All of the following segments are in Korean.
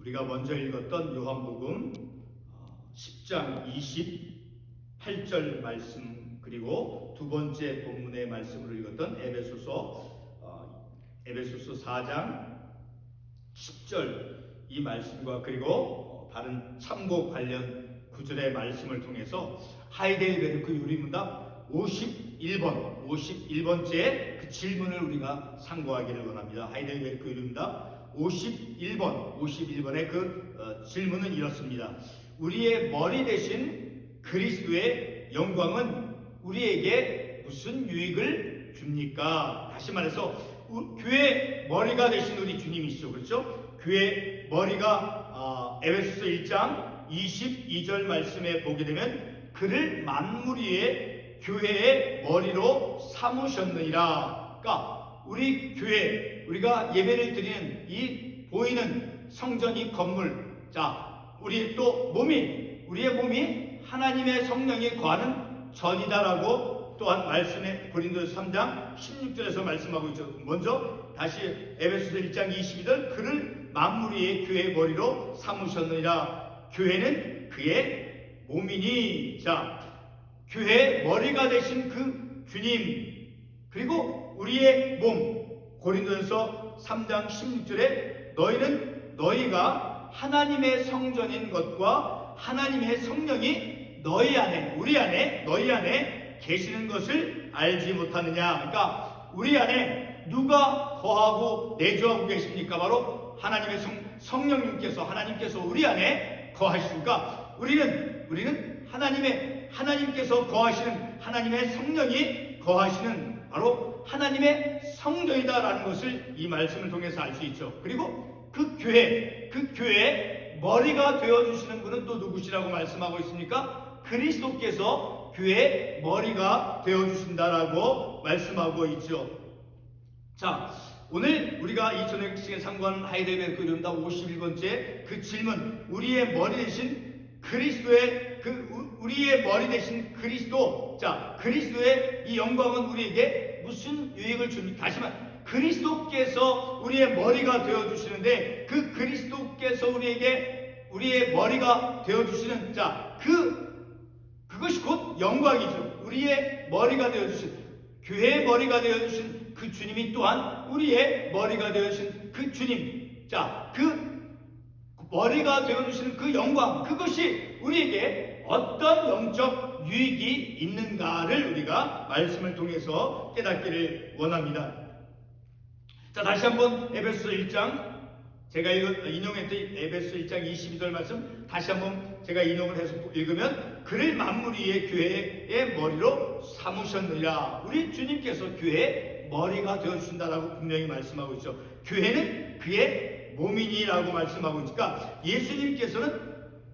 우리가 먼저 읽었던 요한복음 10장 28절 말씀, 그리고 두 번째 본문의 말씀으로 읽었던 에베소서 4장 10절 이 말씀과 그리고 다른 참고 관련 구절의 말씀을 통해서 하이델베르크 요리문답 51번째 그 질문을 우리가 상고하기를 원합니다. 하이델베르크 요리문답 51번의 그 질문은 이렇습니다. 우리의 머리 대신 그리스도의 영광은 우리에게 무슨 유익을 줍니까? 다시 말해서 교회 머리가 되신 우리 주님이시죠. 그렇죠? 교회 머리가 에베소서 1장 22절 말씀에 보게 되면 그를 만물 위에 교회의 머리로 삼으셨느니라. 그러니까 우리 교회, 우리가 예배를 드리는 이 보이는 성전이 건물, 우리의 몸이 하나님의 성령이 거하는 전이다라고 또한 말씀에 고린도서 3장 16절에서 말씀하고 있죠. 먼저 다시 에베소서 1장 22절 그를 만물 위에 교회의 머리로 삼으셨느니라. 교회는 그의 몸이니. 교회의 머리가 되신 그 주님, 그리고 우리의 몸, 고린도서 3장 16절에 너희가 하나님의 성전인 것과 하나님의 성령이 너희 안에 계시는 것을 알지 못하느냐. 그러니까 우리 안에 누가 거하고 내주하고 계십니까? 바로 하나님의 성령님께서, 하나님께서 우리 안에 거하시니까 우리는 하나님께서 거하시는, 하나님의 성령이 거하시는 바로 하나님의 성전이다라는 것을 이 말씀을 통해서 알 수 있죠. 그리고 그 교회의 머리가 되어주시는 분은 또 누구시라고 말씀하고 있습니까? 그리스도께서 교회의 머리가 되어주신다라고 말씀하고 있죠. 오늘 우리가 이 저녁 시간에 상고하는 하이델베르크 요리문답 51번째 그 질문, 우리의 머리 대신 그리스도의 우리의 머리 대신 그리스도, 그리스도의 이 영광은 우리에게 무슨 유익을 줍니까? 다시 말해, 그리스도께서 우리의 머리가 되어주시는데 그 그리스도께서 우리의 머리가 되어주시는 그것이 곧 영광이죠. 우리의 머리가 되어주신, 교회의 머리가 되어주신 그 주님이 또한 우리의 머리가 되어주신 그 주님, 그 머리가 되어주시는 그 영광, 그것이 우리에게 어떤 영적 유익이 있는가를 우리가 말씀을 통해서 깨닫기를 원합니다. 다시 한번 에베소서 1장, 제가 인용했던 에베소서 1장 22절 말씀 다시 한번 제가 인용을 해서 읽으면 그를 만물 위에 교회의 머리로 삼으셨느니라. 우리 주님께서 교회의 머리가 되어주신다라고 분명히 말씀하고 있죠. 교회는 그의 몸이니라고 말씀하고 있으니까 예수님께서는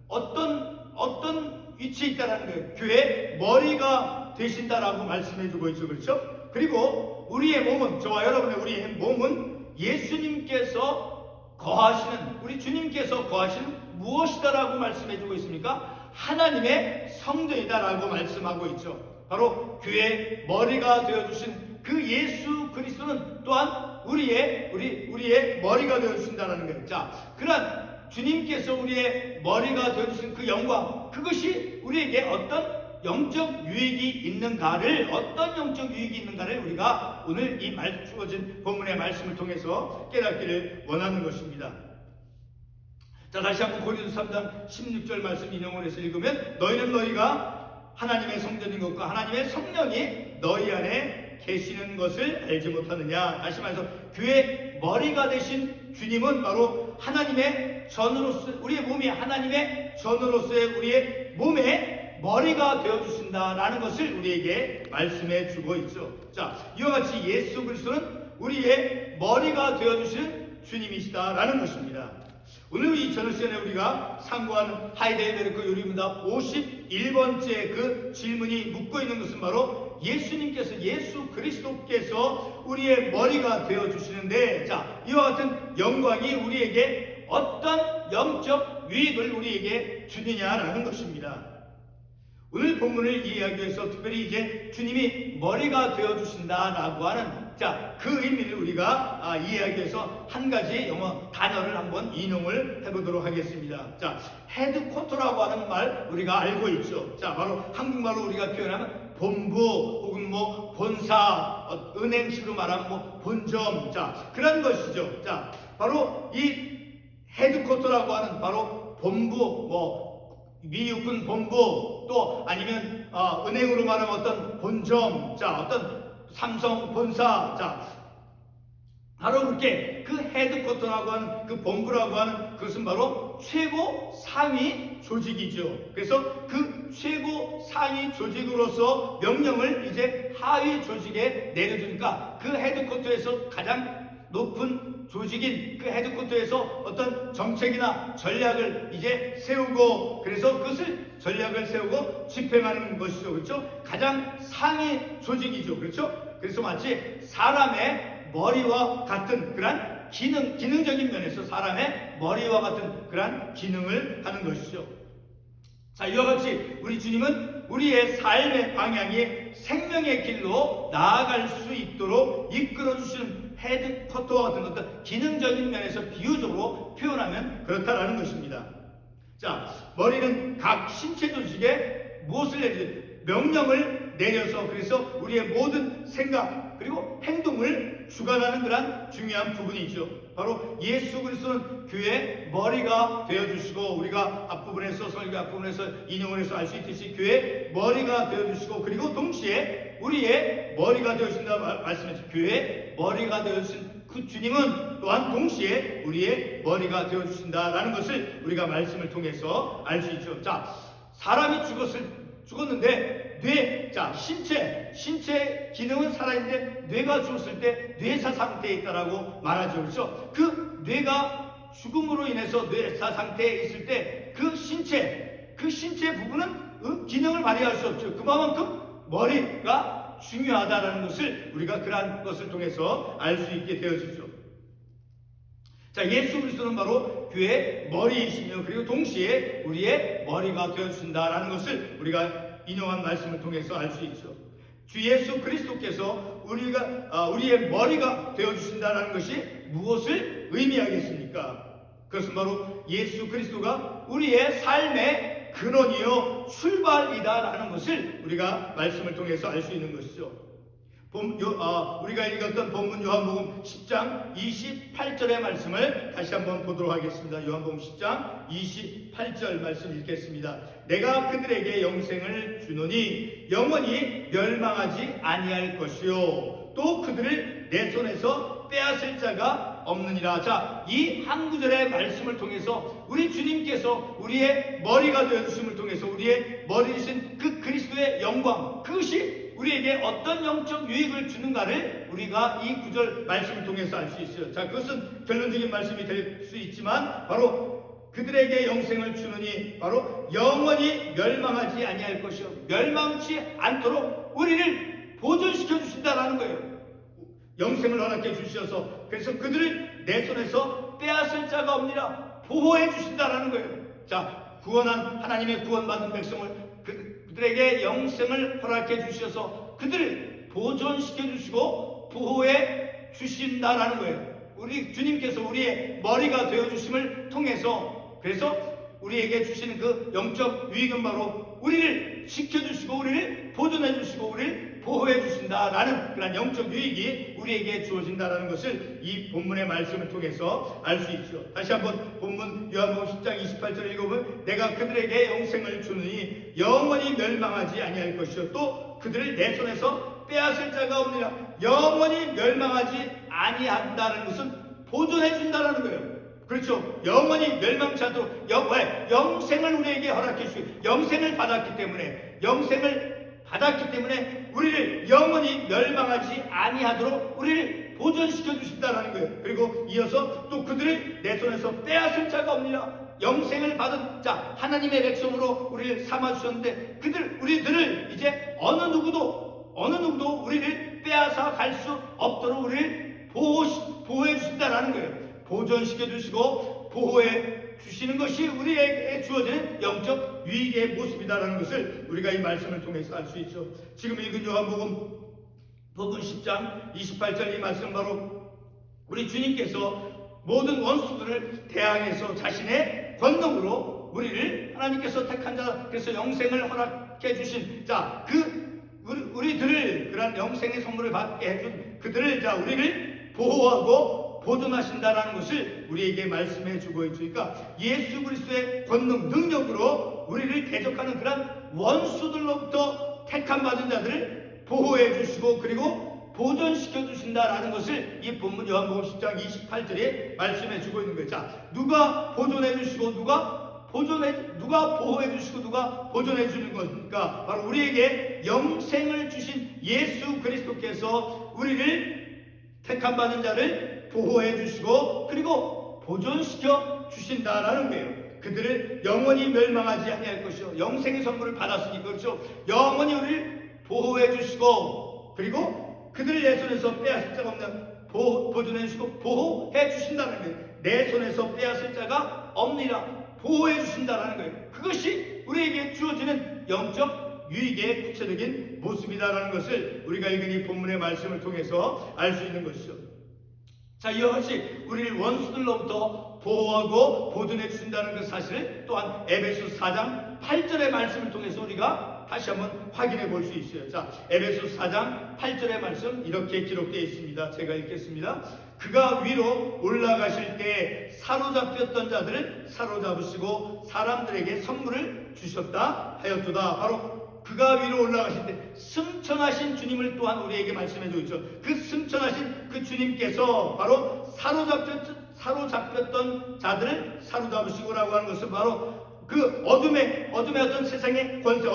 어떤 위치에 있다라는 거예요. 교회의 머리가 되신다라고 말씀해주고 있죠. 그렇죠? 그리고 우리의 몸은, 저와 여러분의 우리의 몸은 예수님께서 거하시는, 우리 주님께서 거하시는 무엇이다라고 말씀해주고 있습니까? 하나님의 성전이다라고 말씀하고 있죠. 바로 교회의 머리가 되어주신 그 예수 그리스도는 또한 우리의 머리가 되어주신다는 거예요. 그러한 주님께서 우리의 머리가 되어주신 그 영광, 그것이 우리에게 어떤 영적 유익이 있는가를 우리가 오늘 이 주어진 본문의 말씀을 통해서 깨닫기를 원하는 것입니다. 다시 한번 고린도서 3장 16절 말씀 인용을 해서 읽으면 너희가 하나님의 성전인 것과 하나님의 성령이 너희 안에 계시는 것을 알지 못하느냐. 다시 말해서 교회의 머리가 되신 주님은 바로 하나님의 전으로서, 우리의 몸이 하나님의 전으로서의 우리의 몸의 머리가 되어주신다라는 것을 우리에게 말씀해 주고 있죠. 이와 같이 예수 그리스도는 우리의 머리가 되어주시는 주님이시다라는 것입니다. 오늘 이 저녁 시간에 우리가 상고하는 하이델베르크 요리문답 51번째 그 질문이 묻고 있는 것은 바로 예수 그리스도께서 우리의 머리가 되어주시는데, 이와 같은 영광이 우리에게 어떤 영적 유익을 우리에게 주느냐라는 것입니다. 오늘 본문을 이해하기 위해서 특별히 이제 주님이 머리가 되어 주신다라고 하는 그 의미를 우리가 이해하기 위해서 한 가지 영어 단어를 한번 인용을 해보도록 하겠습니다. 헤드쿼터라고 하는 말 우리가 알고 있죠. 바로 한국말로 우리가 표현하면 본부 혹은 뭐 본사, 은행식으로 말하면 본점, 그런 것이죠. 바로 이 헤드쿼터라고 하는 바로 본부, 미육군 본부, 또 아니면 은행으로 말하면 어떤 본점, 어떤 삼성 본사, 바로 그렇게 그 헤드쿼터라고 하는 그 본부라고 하는 그것은 바로 최고 상위 조직이죠. 그래서 그 최고 상위 조직으로서 명령을 이제 하위 조직에 내려주니까 그 헤드쿼터에서 가장 높은 조직인 그 헤드쿼터에서 어떤 정책이나 전략을 이제 세우고, 그래서 그것을 전략을 세우고 집행하는 것이죠. 그렇죠? 가장 상위 조직이죠. 그렇죠? 그래서 마치 사람의 머리와 같은 그런 기능적인 면에서 사람의 머리와 같은 그런 기능을 하는 것이죠. 이와 같이 우리 주님은 우리의 삶의 방향이 생명의 길로 나아갈 수 있도록 이끌어 주시는 헤드쿼터와 같은 어떤 기능적인 면에서 비유적으로 표현하면 그렇다라는 것입니다. 머리는 각 신체 조직에 무엇을 내리지? 명령을 내려서, 그래서 우리의 모든 생각 그리고 행동을 주관하는 그런 중요한 부분이죠. 바로 예수 그리스도는 교회의 머리가 되어주시고, 우리가 앞부분에서 설교 앞부분에서 인용을 해서 알 수 있듯이 교회의 머리가 되어주시고, 그리고 동시에 우리의 머리가 되어주신다 말씀했죠. 교회의 머리가 되어주신 그 주님은 또한 동시에 우리의 머리가 되어주신다라는 것을 우리가 말씀을 통해서 알 수 있죠. 사람이 죽었는데 뇌, 신체 기능은 살아있는데 뇌가 죽었을 때 뇌사 상태에 있다라고 말하죠. 그렇죠? 그 뇌가 죽음으로 인해서 뇌사 상태에 있을 때 그 신체 부분은 기능을 발휘할 수 없죠. 그만큼 머리가 중요하다라는 것을 우리가 그러한 것을 통해서 알 수 있게 되어지죠. 예수 그리스도는 바로 교회의 머리이시며, 그리고 동시에 우리의 머리가 되어주신다라는 것을 우리가 인용한 말씀을 통해서 알 수 있죠. 주 예수 그리스도께서 우리의 머리가 되어주신다라는 것이 무엇을 의미하겠습니까? 그것은 바로 예수 그리스도가 우리의 삶의 근원이요 출발이다라는 것을 우리가 말씀을 통해서 알 수 있는 것이죠. 우리가 읽었던 본문 요한복음 10장 28절의 말씀을 다시 한번 보도록 하겠습니다. 요한복음 10장 28절 말씀 읽겠습니다. 내가 그들에게 영생을 주노니 영원히 멸망하지 아니할 것이요 또 그들을 내 손에서 빼앗을 자가 없느니라. 이 한 구절의 말씀을 통해서 우리 주님께서 우리의 머리가 되어주심을 통해서 우리의 머리이신 그 그리스도의 영광, 그것이 우리에게 어떤 영적 유익을 주는가를 우리가 이 구절 말씀을 통해서 알 수 있어요. 그것은 결론적인 말씀이 될 수 있지만 바로 그들에게 영생을 주느니 바로 영원히 멸망하지 아니할 것이요 멸망치 않도록 우리를 보존시켜 주신다라는 거예요. 영생을 허락해 주셔서, 그래서 그들을 내 손에서 빼앗을 자가 없니라 보호해 주신다라는 거예요. 구원한 하나님의 구원받은 백성을 그들에게 영생을 허락해 주셔서 그들을 보존시켜 주시고 보호해 주신다라는 거예요. 우리 주님께서 우리의 머리가 되어 주심을 통해서, 그래서 우리에게 주시는 그 영적 유익은 바로 우리를 지켜주시고 우리를 보존해 주시고 우리를 보호해 주신다라는 그런 영적 유익이 우리에게 주어진다라는 것을 이 본문의 말씀을 통해서 알 수 있죠. 다시 한번 본문 요한복음 10장 28절 읽어보면 내가 그들에게 영생을 주느니 영원히 멸망하지 아니할 것이요 또 그들을 내 손에서 빼앗을 자가 없느니라. 영원히 멸망하지 아니한다는 것은 보존해 준다라는 거예요. 그렇죠. 영원히 멸망치 않도록 영생을 우리에게 허락해 주시고 영생을 받았기 때문에 우리를 영원히 멸망하지 아니하도록 우리를 보존시켜 주신다라는 거예요. 그리고 이어서 또 그들을 내 손에서 빼앗을 자가 없느니라. 영생을 받은 하나님의 백성으로 우리를 삼아 주셨는데 우리들을 이제 어느 누구도 우리를 빼앗아 갈 수 없도록 우리를 보호해 주신다라는 거예요. 보존시켜 주시고 보호해 주시는 것이 우리에게 주어지는 영적 유익의 모습이다라는 것을 우리가 이 말씀을 통해서 알 수 있죠. 지금 읽은 요한복음 복음 10장 28절 이 말씀 바로 우리 주님께서 모든 원수들을 대항해서 자신의 권능으로 우리를 하나님께서 택한 자, 그래서 영생을 허락해 주신 자, 우리들을 그런 영생의 선물을 받게 해준 그들을 우리를 보호하고 보존하신다라는 것을 우리에게 말씀해 주고 있죠. 그러니까 예수 그리스도의 권능, 능력으로 우리를 대적하는 그런 원수들로부터 택함 받은 자들을 보호해 주시고 그리고 보존시켜 주신다라는 것을 이 본문 요한복음 10장 28절에 말씀해 주고 있는 거예요. 자, 누가 보존해 주시고 누가 보호해 주시고 누가 보존해 주는 것입니까? 바로 우리에게 영생을 주신 예수 그리스도께서 우리를 택함 받은 자를 보호해 주시고 그리고 보존시켜 주신다라는 거예요. 그들을 영원히 멸망하지 아니할 것이요 영생의 선물을 받았으니 그렇죠. 영원히 우리를 보호해 주시고 그리고 그들을 내 손에서 빼앗을 자가 없는 보존해 주시고 보호해 주신다는 거예요. 내 손에서 빼앗을 자가 없느니라 보호해 주신다라는 거예요. 그것이 우리에게 주어지는 영적 유익의 구체적인 모습이다라는 것을 우리가 읽은 이 본문의 말씀을 통해서 알 수 있는 것이죠. 자, 이와 같이 우리를 원수들로부터 보호하고 보존해 주신다는 그 사실을 또한 에베소 4장 8절의 말씀을 통해서 우리가 다시 한번 확인해 볼 수 있어요. 자, 에베소 4장 8절의 말씀 이렇게 기록되어 있습니다. 제가 읽겠습니다. 그가 위로 올라가실 때 사로잡혔던 자들을 사로잡으시고 사람들에게 선물을 주셨다 하였도다. 바로 그가 위로 올라가실 때 승천하신 주님을 또한 우리에게 말씀해 주고 있죠. 그 승천하신 그 주님께서 바로 사로잡혔던 자들을 사로잡으시고라고 하는 것은 바로 그 어둠의 어떤 세상의 권세,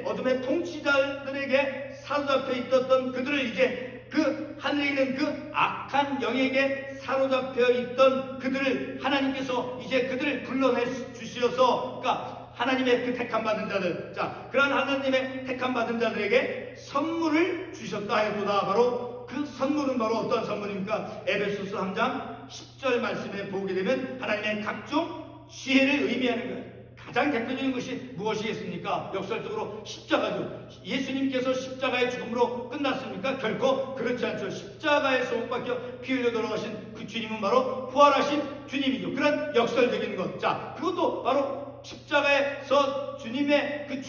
어둠의 통치자들에게 사로잡혀 있었던 그들을 이제 그 하늘에 있는 그 악한 영에게 사로잡혀 있던 그들을 하나님께서 이제 그들을 불러내 주시어서 그러니까 하나님의 그 택함 받은 자들, 자, 그런 하나님의 택함 받은 자들에게 선물을 주셨다 하였도다. 바로 그 선물은 바로 어떤 선물입니까? 에베소서 3장 10절 말씀에 보게 되면 하나님의 각종 지혜를 의미하는 거예요. 가장 대표적인 것이 무엇이겠습니까? 역설적으로 십자가죠. 예수님께서 십자가의 죽음으로 끝났습니까? 결코 그렇지 않죠. 십자가에서 못 박혀 피 흘려 돌아가신 그 주님은 바로 부활하신 주님이죠. 그런 역설적인 것. 자, 그것도 바로 십자가에서 주님의 그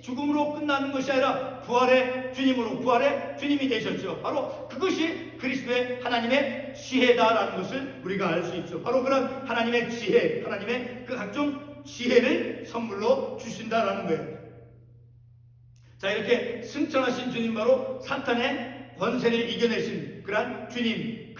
죽음으로 끝나는 것이 아니라 부활의 주님이 되셨죠. 바로 그것이 그리스도의 하나님의 지혜다라는 것을 우리가 알 수 있죠. 바로 그런 하나님의 지혜, 하나님의 그 각종 지혜를 선물로 주신다라는 거예요. 자, 이렇게 승천하신 주님, 바로 사탄의 권세를 이겨내신 그런 주님,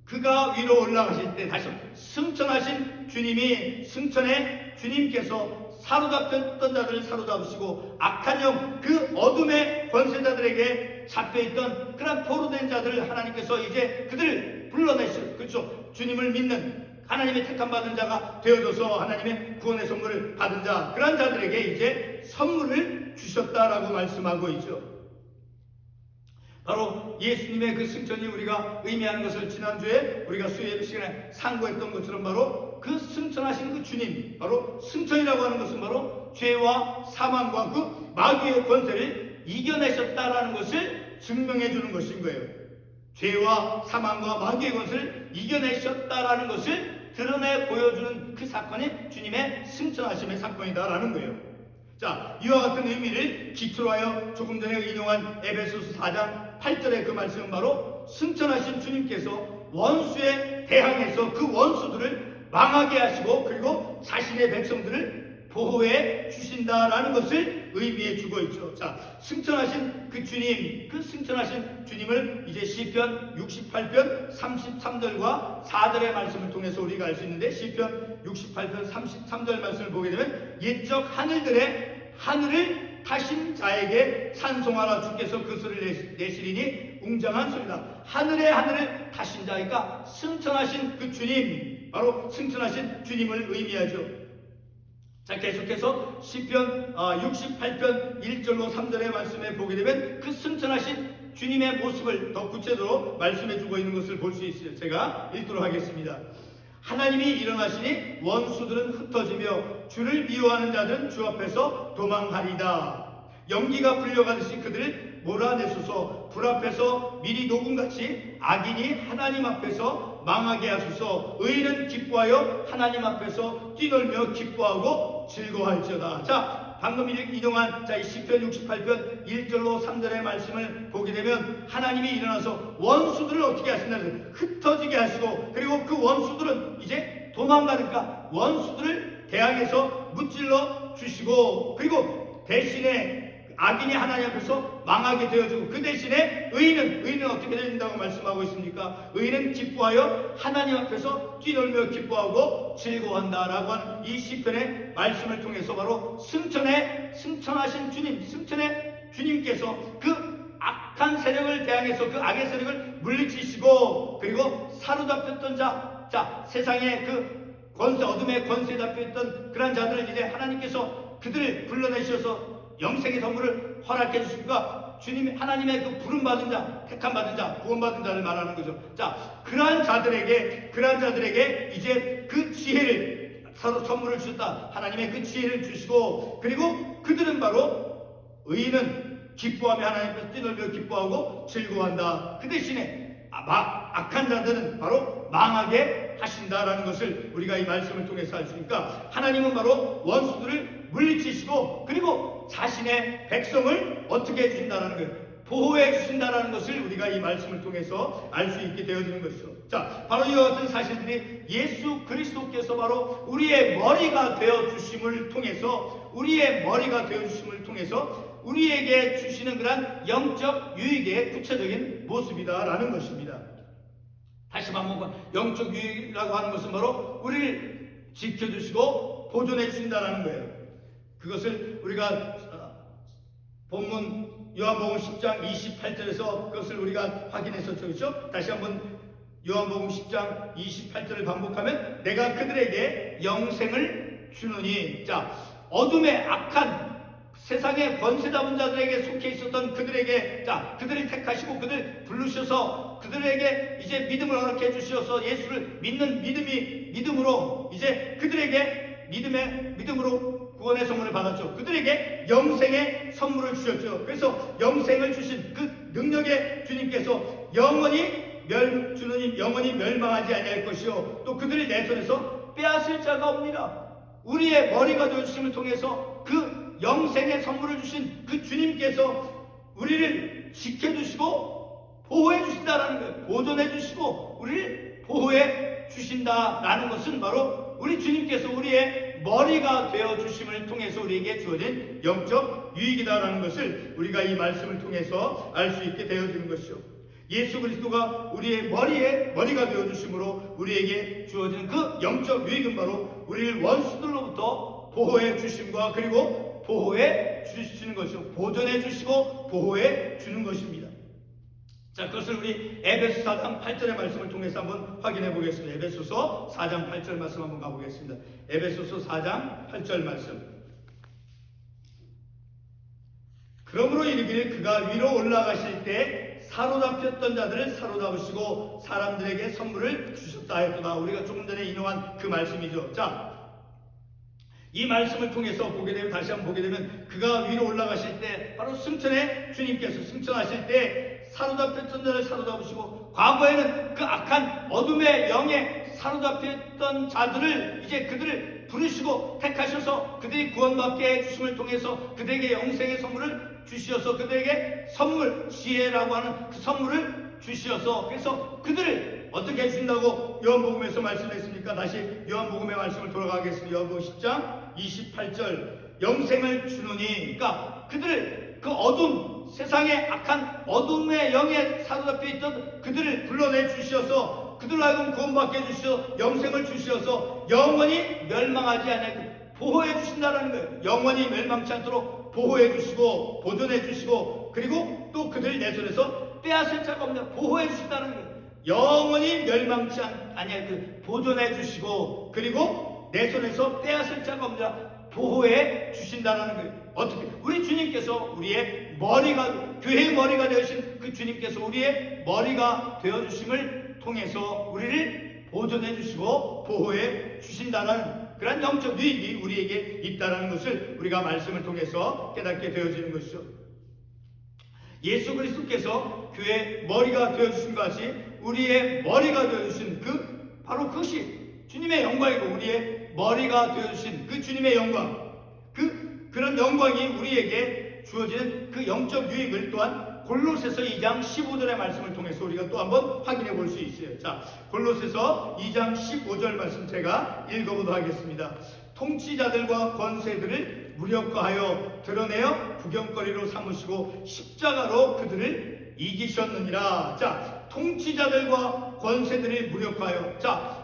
그가 위로 올라가실 때 다시 승천하신 주님이, 승천의 주님께서 사로잡혔던 자들을 사로잡으시고 악한 영, 그 어둠의 권세자들에게 잡혀있던 그런 포로된 자들을 하나님께서 이제 그들을 불러내시고, 그렇죠, 주님을 믿는 하나님의 택함 받은 자가 되어줘서 하나님의 구원의 선물을 받은 자, 그런 자들에게 이제 선물을 주셨다라고 말씀하고 있죠. 바로 예수님의 그 승천이 우리가 의미하는 것을 지난주에 우리가 수요일 시간에 상고했던 것처럼 바로 그 승천하신 그 주님, 바로 승천이라고 하는 것은 바로 죄와 사망과 그 마귀의 권세를 이겨내셨다라는 것을 증명해 주는 것인 거예요. 죄와 사망과 마귀의 권세를 이겨내셨다라는 것을 드러내 보여주는 그 사건이 주님의 승천하심의 사건이다라는 거예요. 자, 이와 같은 의미를 기초로 하여 조금 전에 인용한 에베소서 4장 8절의 그 말씀은 바로 승천하신 주님께서 원수에 대항해서 그 원수들을 망하게 하시고 그리고 자신의 백성들을 보호해 주신다라는 것을 의미해 주고 있죠. 자, 승천하신 그 주님, 그 승천하신 주님을 이제 시편 68편 33절과 4절의 말씀을 통해서 우리가 알 수 있는데, 시편 68편 33절 말씀을 보게 되면 옛적 하늘을 타신 자에게 찬송하라, 주께서 그 소리를 내시리니 웅장한 소리다. 하늘을 타신 자니까 승천하신 그 주님, 바로 승천하신 주님을 의미하죠. 자, 계속해서 시편 68편 1절로 3절의 말씀에 보게 되면 그 승천하신 주님의 모습을 더 구체적으로 말씀해 주고 있는 것을 볼 수 있어요. 제가 읽도록 하겠습니다. 하나님이 일어나시니 원수들은 흩어지며 주를 미워하는 자들은 주 앞에서 도망하리다. 연기가 불려가듯이 그들을 몰아내소서. 불 앞에서 미리 녹음같이 악인이 하나님 앞에서 망하게 하소서. 의인은 기뻐하여 하나님 앞에서 뛰놀며 기뻐하고 즐거워할지어다. 자, 방금 인용한 이 시편 68편 1절로 3절의 말씀을 보게 되면 하나님이 일어나서 원수들을 어떻게 하신다는 흩어지게 하시고, 그리고 그 원수들은 이제 도망가니까 원수들을 대항해서 무찔러 주시고, 그리고 대신에 악인이 하나님 앞에서 망하게 되어주고, 그 대신에 의인은 어떻게 된다고 말씀하고 있습니까? 의인은 기뻐하여 하나님 앞에서 뛰놀며 기뻐하고 즐거워한다라고 하는 이 시편의 말씀을 통해서 바로 승천하신 주님, 승천의 주님께서 그 악한 세력을 대항해서 그 악의 세력을 물리치시고, 그리고 사로잡혔던 자 세상의 그 권세, 어둠의 권세에 잡혀있던 그런 자들을 이제 하나님께서 그들을 불러내셔서 영생의 선물을 허락해 주십니까? 주님, 하나님의 그 부름받은 자, 택함받은 자, 구원받은 자를 말하는 거죠. 자, 그러한 자들에게 이제 그 지혜를 서로 선물을 주셨다. 하나님의 그 지혜를 주시고, 그리고 그들은 바로 의인은 기뻐하며 하나님 앞에서 뛰놀며 기뻐하고 즐거워한다. 그 대신에 악한 자들은 바로 망하게 하신다라는 것을 우리가 이 말씀을 통해서 알 수 있으니까, 하나님은 바로 원수들을 물리치시고, 그리고 자신의 백성을 어떻게 해주신다라는 거예요. 보호해 주신다라는 것을 우리가 이 말씀을 통해서 알 수 있게 되어지는 것이죠. 자, 바로 이와 같은 사실들이 예수 그리스도께서 바로 우리의 머리가 되어 주심을 통해서, 우리에게 주시는 그런 영적 유익의 구체적인 모습이다라는 것입니다. 다시 한번, 영적 유익이라고 하는 것은 바로 우리를 지켜주시고 보존해 주신다라는 거예요. 그것을 우리가 본문 요한복음 10장 28절에서 그것을 우리가 확인했었죠. 그렇죠? 다시 한번 요한복음 10장 28절을 반복하면, 내가 그들에게 영생을 주느니, 자, 어둠의 악한 세상의 권세 잡은 자들에게 속해 있었던 그들에게, 자, 그들을 택하시고 그들 부르셔서 그들에게 이제 믿음을 허락해 주셔서 예수를 믿는 믿음으로 이제 그들에게 믿음으로 구원의 선물을 받았죠. 그들에게 영생의 선물을 주셨죠. 그래서 영생을 주신 그 능력의 주님께서 영원히 멸망하지 아니할 것이요, 또 그들을 내 손에서 빼앗을 자가 없느니라. 우리의 머리가 되어주심을 통해서 그 영생의 선물을 주신 그 주님께서 우리를 지켜주시고 보호해 주신다라는 거예요. 보존해 주시고 우리를 보호해 주신다라는 것은 바로 우리 주님께서 우리의 머리가 되어 주심을 통해서 우리에게 주어진 영적 유익이다라는 것을 우리가 이 말씀을 통해서 알 수 있게 되어지는 것이죠. 예수 그리스도가 우리의 머리가 되어 주심으로 우리에게 주어지는 그 영적 유익은 바로 우리를 원수들로부터 보호해 주심과, 그리고 보호해 주시는 것이죠. 보존해 주시고 보호해 주는 것입니다. 자, 그것을 우리 에베소 4장 8절의 말씀을 통해서 한번 확인해 보겠습니다. 에베소서 4장 8절 말씀 한번 가보겠습니다. 에베소서 4장 8절 말씀. 그러므로 이르기를 그가 위로 올라가실 때 사로잡혔던 자들을 사로잡으시고 사람들에게 선물을 주셨다 하였도다. 우리가 조금 전에 인용한 그 말씀이죠. 자, 이 말씀을 통해서 보게 되면, 다시 한번 보게 되면, 그가 위로 올라가실 때 바로 승천의 주님께서 승천하실 때 사로잡혔던 자를 사로잡으시고, 과거에는 그 악한 어둠의 영에 사로잡혔던 자들을 이제 그들을 부르시고 택하셔서 그들이 구원받게 해주심을 통해서 그들에게 영생의 선물을 주시어서 그들에게 선물, 지혜라고 하는 그 선물을 주시어서, 그래서 그들을 어떻게 해주신다고 요한복음에서 말씀했습니까? 다시 요한복음의 말씀을 돌아가겠습니다. 요한복음 10장 28절. 영생을 주느니, 그러니까 그들을 그 어둠, 세상의 악한 어둠의 영에 사로잡혀 있던 그들을 불러내 주시어서 그들로 하여금 구원받게 해주시어 영생을 주시어서 영원히 멸망하지 않게 보호해 주신다는 거예요. 영원히 멸망치 않도록 보호해 주시고 보존해 주시고, 그리고 또 그들 내 손에서 빼앗을 자가 없는 보호해 주신다는 거예요. 영원히 멸망치 아니하게 보존해 주시고, 그리고 내 손에서 빼앗을 자가 없는 보호해 주신다는 거예요. 어떻게? 우리 주님께서 우리의 머리가, 교회의 머리가 되어주신 그 주님께서 우리의 머리가 되어주심을 통해서 우리를 보존해 주시고 보호해 주신다는 그런 영적 유익이 우리에게 있다는 것을 우리가 말씀을 통해서 깨닫게 되어지는 것이죠. 예수 그리스도께서 교회의 머리가 되어주신 것이 우리의 머리가 되어주신 바로 그것이 주님의 영광이고 우리의 머리가 되어주신 그 주님의 영광, 그런 영광이 우리에게 주어지는 그 영적 유익을 또한 골로새서 2장 15절의 말씀을 통해서 우리가 또 한번 확인해 볼 수 있어요. 자, 골로새서 2장 15절 말씀 제가 읽어보도록 하겠습니다. 통치자들과 권세들을 무력화하여 드러내어 구경거리로 삼으시고 십자가로 그들을 이기셨느니라. 자, 통치자들과 권세들을 무력화하여, 자,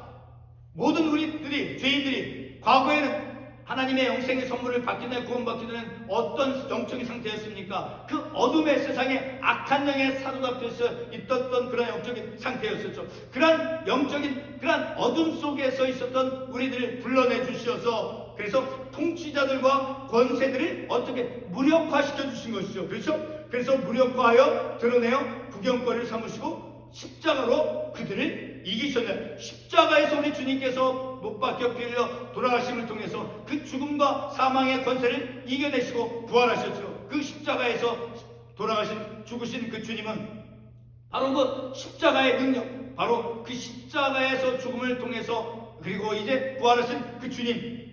모든 우리들이 죄인들이 과거에는 하나님의 영생의 선물을 받기 전에 구원받기 전에 어떤 영적인 상태였습니까? 그 어둠의 세상에 악한 영에 사로잡혀서 있었던 그런 영적인 상태였었죠. 그런 영적인 그런 어둠 속에서 있었던 우리들을 불러내 주셔서 그래서 통치자들과 권세들을 어떻게 무력화시켜 주신 것이죠. 그렇죠? 그래서 무력화하여 드러내어 구경거리를 삼으시고 십자가로 그들을 이기셨네. 십자가에서 우리 주님께서 못 박혀 피 흘려 돌아가심을 통해서 그 죽음과 사망의 권세를 이겨내시고 부활하셨죠. 그 십자가에서 돌아가신 죽으신 그 주님은 바로 그 십자가의 능력, 바로 그 십자가에서 죽음을 통해서 그리고 이제 부활하신 그 주님,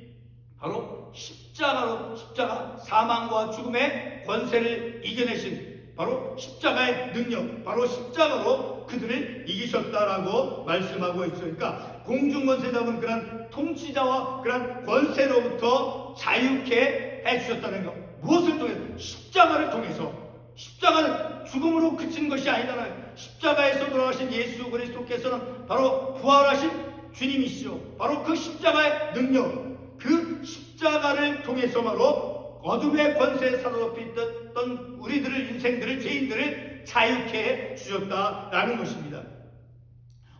바로 십자가 사망과 죽음의 권세를 이겨내신 바로 십자가의 능력, 바로 십자가로 그들을 이기셨다라고 말씀하고 있죠. 그러니까 공중권세자분 그런 통치자와 그런 권세로부터 자유케 해주셨다는 것. 무엇을 통해서? 십자가를 통해서. 십자가는 죽음으로 그친 것이 아니잖아요. 십자가에서 돌아가신 예수 그리스도께서는 바로 부활하신 주님이시죠. 바로 그 십자가의 능력, 그 십자가를 통해서 바로 어둠의 권세에 사로잡혀 있던 우리들을, 인생들을, 죄인들을 자유케 해 주셨다라는 것입니다.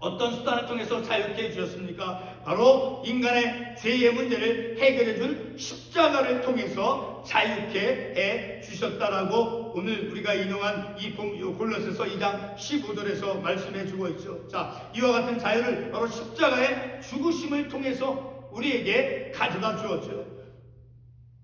어떤 수단을 통해서 자유케 해 주셨습니까? 바로 인간의 죄의 문제를 해결해 준 십자가를 통해서 자유케 해 주셨다라고 오늘 우리가 인용한 이 골로새서 2장 15절에서 말씀해 주고 있죠. 자, 이와 같은 자유를 바로 십자가의 죽으심을 통해서 우리에게 가져다 주었죠.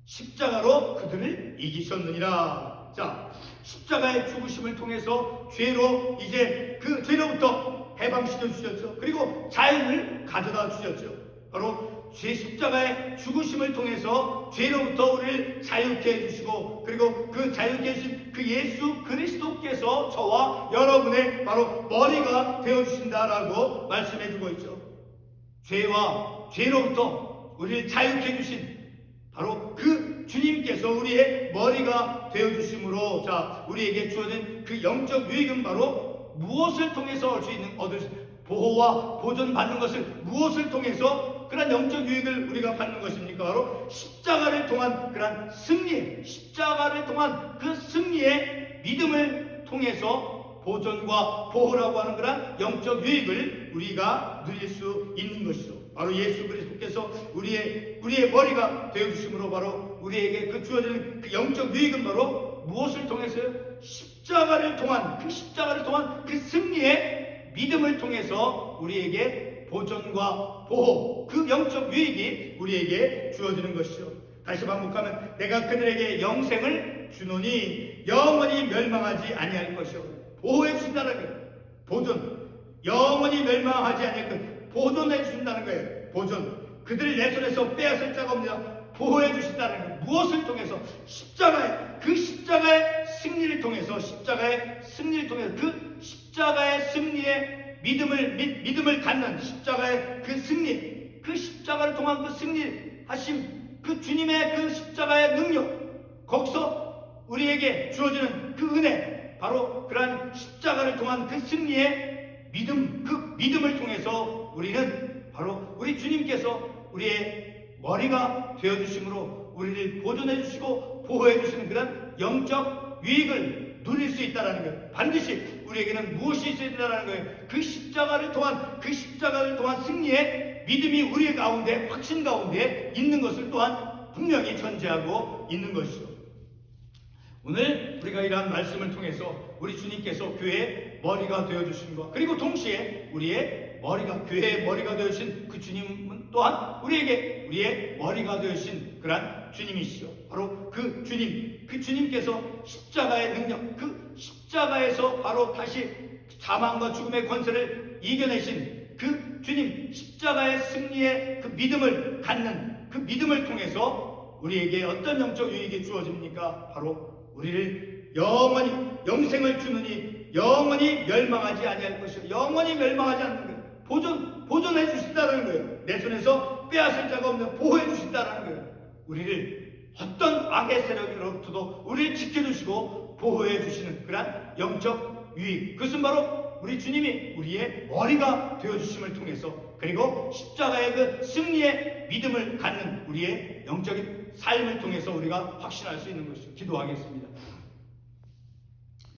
십자가로 그들을 이기셨느니라. 자, 십자가의 죽으심을 통해서 죄로 이제 그 죄로부터 해방시켜 주셨죠. 그리고 자유를 가져다 주셨죠. 바로 죄 십자가의 죽으심을 통해서 죄로부터 우리를 자유케 해주시고 그리고 그 자유케 해주신 그 예수 그리스도께서 저와 여러분의 바로 머리가 되어주신다라고 말씀해주고 있죠. 죄로부터 우리를 자유케 해주신 바로 그 주님께서 우리의 머리가 되어주심으로 자 우리에게 주어진 그 영적 유익은 바로 무엇을 통해서 얻을 보호와 보존받는 것을 무엇을 통해서 그런 영적 유익을 우리가 받는 것입니까? 바로 십자가를 통한 그런 승리, 십자가를 통한 그 승리의 믿음을 통해서 보존과 보호라고 하는 그런 영적 유익을 우리가 누릴 수 있는 것이죠. 바로 예수 그리스도께서 우리의 머리가 되어주심으로 바로 우리에게 그 주어지는 그 영적 유익은 바로 무엇을 통해서요? 십자가를 통한 그 승리의 믿음을 통해서 우리에게 보존과 보호, 그 영적 유익이 우리에게 주어지는 것이죠. 다시 반복하면 내가 그들에게 영생을 주노니 영원히 멸망하지 아니할 것이요. 보호해 주신다는 거예요. 보존. 영원히 멸망하지 아니할 것. 보존해 주신다는 거예요. 보존. 그들을 내 손에서 빼앗을 자가 없느냐. 보호해 주신다는 거예요. 무엇을 통해서? 그 십자가의 승리를 통해서 그 십자가의 승리의 믿음을 갖는 십자가의 그 승리, 그 십자가를 통한 그 승리하심, 그 주님의 그 십자가의 능력, 거기서 우리에게 주어지는 그 은혜, 바로 그러한 십자가를 통한 그 승리의 믿음, 그 믿음을 통해서 우리는 바로 우리 주님께서 우리의 머리가 되어주심으로 우리를 보존해 주시고 보호해 주시는 그런 영적 유익을 누릴 수 있다는 거예요. 반드시 우리에게는 무엇이 있어야 된다는 거예요. 그 십자가를 통한 승리의 믿음이 우리 가운데, 확신 가운데 있는 것을 또한 분명히 전제하고 있는 것이죠. 오늘 우리가 이러한 말씀을 통해서 우리 주님께서 교회의 머리가 되어주신 것, 그리고 동시에 우리의 머리가 교회의 머리가 되신 그 주님 또한 우리에게 우리의 머리가 되신 그러한 주님이시죠. 바로 그 주님, 그 주님께서 십자가의 능력, 그 십자가에서 바로 다시 사망과 죽음의 권세를 이겨내신 그 주님, 십자가의 승리의 그 믿음을 갖는 그 믿음을 통해서 우리에게 어떤 영적 유익이 주어집니까? 바로 우리를 영원히 영생을 주느니 영원히 멸망하지 아니할 것이요, 영원히 멸망하지 않는 거예요. 보존해 주신다는 거예요. 내 손에서 빼앗을 자가 없는 보호해 주신다는 거예요. 우리를 어떤 악의 세력으로부터도 우리를 지켜주시고 보호해 주시는 그러한 영적 유익, 그것은 바로 우리 주님이 우리의 머리가 되어주심을 통해서, 그리고 십자가의 그 승리의 믿음을 갖는 우리의 영적인 삶을 통해서 우리가 확신할 수 있는 것이죠. 기도하겠습니다.